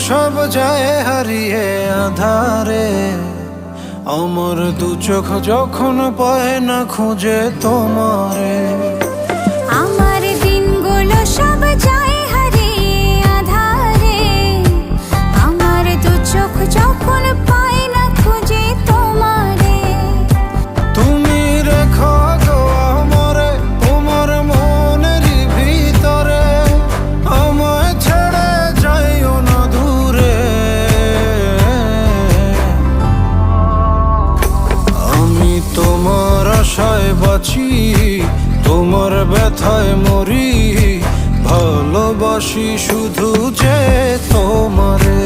সব যায় হারিয়ে আধারে, আমার দু চোখ যখন পায় না খুঁজে তোমারে। আমার দিনগুলো সব যায় হারিয়ে আধারে, আমার দু চোখ যখন পায় না খুঁজে তোমারে। তুমি রেখো গো আমারে তোমার মনের ভিতরে, আমায় ছেড়ে যাইও না দূরে। আমি তোমার আশায় বাঁচি, তোমার ব্যথায় মরি, ভালোবাসি শুধু যে তোমারে।